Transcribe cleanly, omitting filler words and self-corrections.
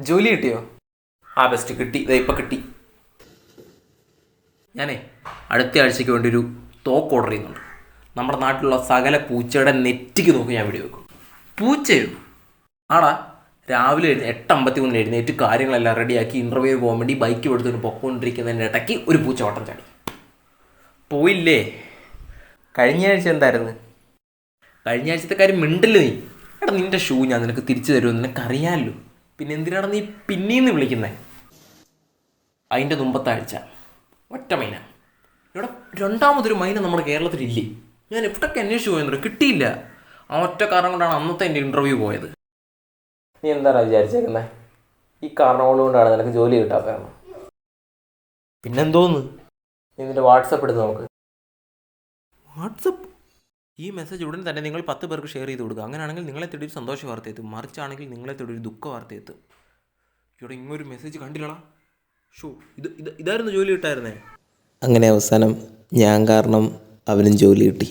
ജോലി കിട്ടിയോ? ആ ബെസ്റ്റ് കിട്ടി, ഇതാ ഇപ്പം കിട്ടി. ഞാനേ അടുത്ത ആഴ്ചയ്ക്ക് വേണ്ടി ഒരു തോക്ക് ഓർഡർ ചെയ്യുന്നുണ്ട്. നമ്മുടെ നാട്ടിലുള്ള സകല പൂച്ചയുടെ നെറ്റിക്ക് നോക്കി ഞാൻ വെടി വെക്കും. പൂച്ചയോ? ആടാ, രാവിലെ 8:53 എഴുന്നേറ്റ് കാര്യങ്ങളെല്ലാം റെഡിയാക്കി ഇൻ്റർവ്യൂ പോകാൻ വേണ്ടി ബൈക്ക് എടുത്തുകൊണ്ട് പൊക്കോണ്ടിരിക്കുന്നതിൻ്റെ ഇടയ്ക്ക് ഒരു പൂച്ച ഓട്ടം ചാടി. പോയില്ലേ? കഴിഞ്ഞ ആഴ്ച എന്തായിരുന്നു? കഴിഞ്ഞ ആഴ്ചത്തെ കാര്യം മിണ്ടില്ല നീ. എടാ, നിൻ്റെ ഷൂ ഞാൻ നിനക്ക് തിരിച്ചു തരുമെന്ന് നിനക്കറിയാമല്ലോ. പിന്നെ എന്തിനാണ് നീ പിന്നീന്ന് വിളിക്കുന്നത്? അതിൻ്റെ മുമ്പത്തെ ആഴ്ച ഒറ്റ മൈന. ഇവിടെ രണ്ടാമതൊരു മൈന നമ്മുടെ കേരളത്തിലില്ലേ? ഞാൻ എവിടൊക്കെ അന്വേഷിച്ച് പോയെന്നോ കിട്ടിയില്ല. ആ ഒറ്റ കാരണം കൊണ്ടാണ് അന്നത്തെ എൻ്റെ ഇൻ്റർവ്യൂ പോയത്. നീ എന്താണ് വിചാരിച്ചേക്കുന്നത്? ഈ കാരണങ്ങൾ കൊണ്ടാണ് നിനക്ക് ജോലി കിട്ടാത്തതാണ്. പിന്നെന്തോന്ന്? നീ നിൻ്റെ വാട്സപ്പ് എടുത്ത് നോക്ക്. വാട്സപ്പ്? ഈ മെസ്സേജ് ഉടൻ തന്നെ നിങ്ങൾ 10 പേർക്ക് ഷെയർ ചെയ്ത് കൊടുക്കുക. അങ്ങനെയാണെങ്കിൽ നിങ്ങളെ തേടി ഒരു സന്തോഷ വാർത്ത എത്തും. മറിച്ചാണെങ്കിൽ നിങ്ങളെ തേടി ഒരു ദുഃഖ വാർത്ത എത്തും. ഇവിടെ ഇങ്ങൊരു മെസ്സേജ് കണ്ടില്ലടാ. ഷോ, ഇതായിരുന്നു ജോലി കിട്ടായിരുന്നേ. അങ്ങനെ അവസാനം ഞാൻ കാരണം അവനും ജോലി കിട്ടി.